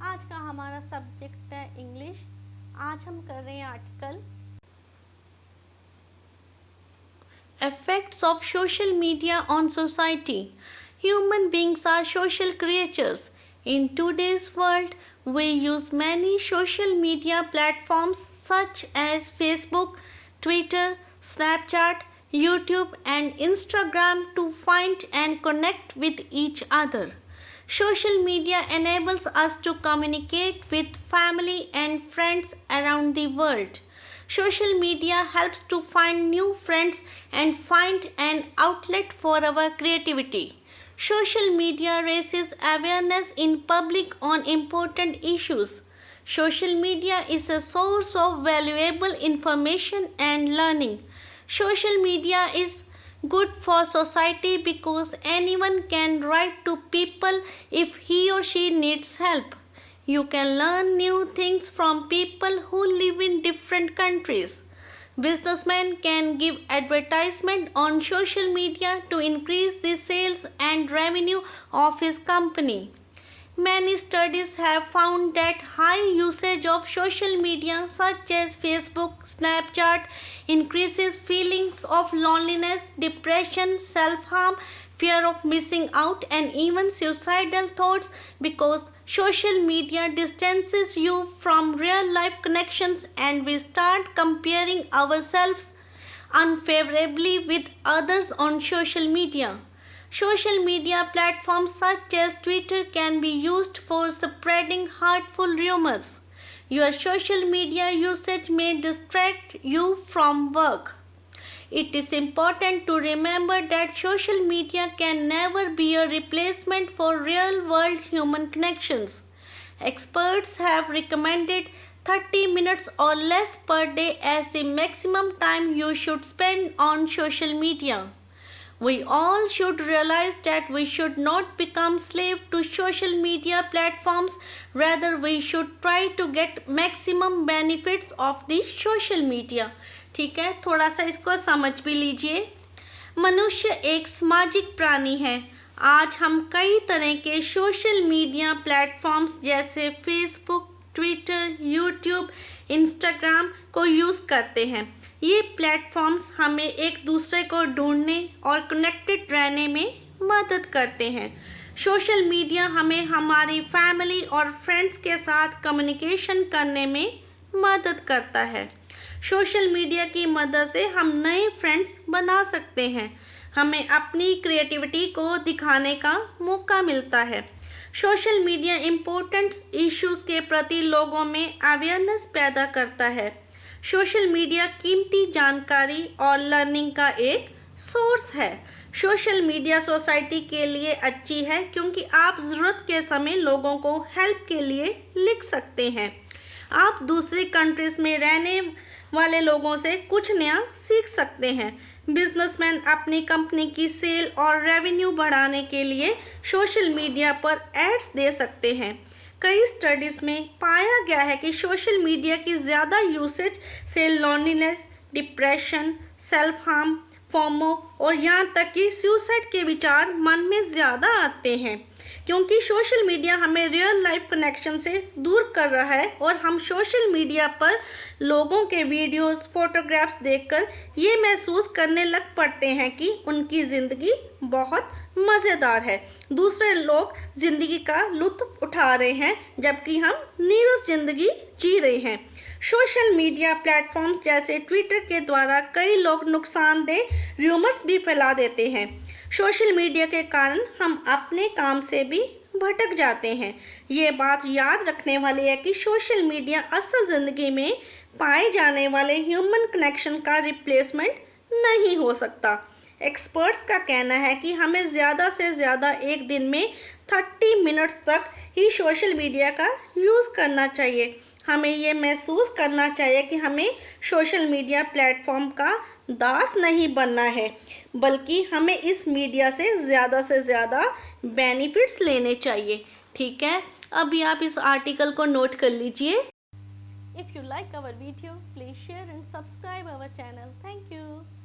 आज का हमारा सब्जेक्ट है इंग्लिश। आज हम कर रहे हैं article Effects of social media on society. Human beings are social creatures. In today's world, we use many social media platforms such as Facebook, Twitter, Snapchat, YouTube, and Instagram to find and connect with each other. Social media enables us to communicate with family and friends around the world. Social media helps to find new friends and find an outlet for our creativity. Social media raises awareness in public on important issues. Social media is a source of valuable information and learning. Social media is good for society because anyone can write to people if he or she needs help. You can learn new things from people who live in different countries. Businessmen can give advertisement on social media to increase the sales and revenue of his company. Many studies have found that high usage of social media such as Facebook, Snapchat increases feelings of loneliness, depression, self-harm, fear of missing out and even suicidal thoughts because social media distances you from real life connections and we start comparing ourselves unfavorably with others on social media. Social media platforms such as Twitter can be used for spreading hurtful rumors. Your social media usage may distract you from work. It is important to remember that social media can never be a replacement for real world human connections. Experts have recommended 30 minutes or less per day as the maximum time you should spend on social media. We all should realize that we should not become slave to social media platforms. Rather, we should try to get maximum benefits of the social media. ठीक है, थोड़ा सा इसको समझ भी लीजिए। मनुष्य एक सामाजिक प्राणी है। आज हम कई तरह के सोशल मीडिया प्लेटफॉर्म्स जैसे फेसबुक, ट्विटर, यूट्यूब, इंस्टाग्राम को यूज़ करते हैं। ये प्लेटफॉर्म्स हमें एक दूसरे को ढूंढने और कनेक्टेड रहने में मदद करते हैं। सोशल मीडिया हमें हमारी फैमिली और फ्रेंड्स के साथ कम्युनिकेशन करने में मदद करता है। सोशल मीडिया की मदद से हम नए फ्रेंड्स बना सकते हैं। हमें अपनी क्रिएटिविटी को दिखाने का मौका मिलता है। सोशल मीडिया इम्पोर्टेंट इश्यूज़ के प्रति लोगों में अवेयरनेस पैदा करता है। सोशल मीडिया कीमती जानकारी और लर्निंग का एक सोर्स है। सोशल मीडिया सोसाइटी के लिए अच्छी है क्योंकि आप ज़रूरत के समय लोगों को हेल्प के लिए लिख सकते हैं। आप दूसरी कंट्रीज़ में रहने वाले लोगों से कुछ नया सीख सकते हैं। बिजनेसमैन अपनी कंपनी की सेल और रेवेन्यू बढ़ाने के लिए सोशल मीडिया पर एड्स दे सकते हैं। कई स्टडीज़ में पाया गया है कि सोशल मीडिया की ज़्यादा यूसेज से loneliness, depression, self harm, FOMO और यहाँ तक कि सुसाइड के विचार मन में ज़्यादा आते हैं क्योंकि सोशल मीडिया हमें रियल लाइफ कनेक्शन से दूर कर रहा है और हम सोशल मीडिया पर लोगों के वीडियोस, फोटोग्राफ्स देखकर ये महसूस करने लग पड़ते हैं कि उनकी ज़िंदगी बहुत मज़ेदार है, दूसरे लोग ज़िंदगी का लुत्फ़ उठा रहे हैं जबकि हम नीरस ज़िंदगी जी रहे हैं। सोशल मीडिया प्लेटफॉर्म्स जैसे ट्विटर के द्वारा कई लोग नुकसानदेह रूमर्स भी फैला देते हैं। सोशल मीडिया के कारण हम अपने काम से भी भटक जाते हैं। ये बात याद रखने वाली है कि सोशल मीडिया असल ज़िंदगी में पाए जाने वाले ह्यूमन कनेक्शन का रिप्लेसमेंट नहीं हो सकता। एक्सपर्ट्स का कहना है कि हमें ज़्यादा से ज़्यादा एक दिन में 30 मिनट्स तक ही सोशल मीडिया का यूज़ करना चाहिए। हमें ये महसूस करना चाहिए कि हमें सोशल मीडिया प्लेटफॉर्म का दास नहीं बनना है, बल्कि हमें इस मीडिया से ज़्यादा बेनिफिट्स लेने चाहिए। ठीक है, अभी आप इस आर्टिकल को नोट कर लीजिए। If you like our video, please share and subscribe our channel. Thank you.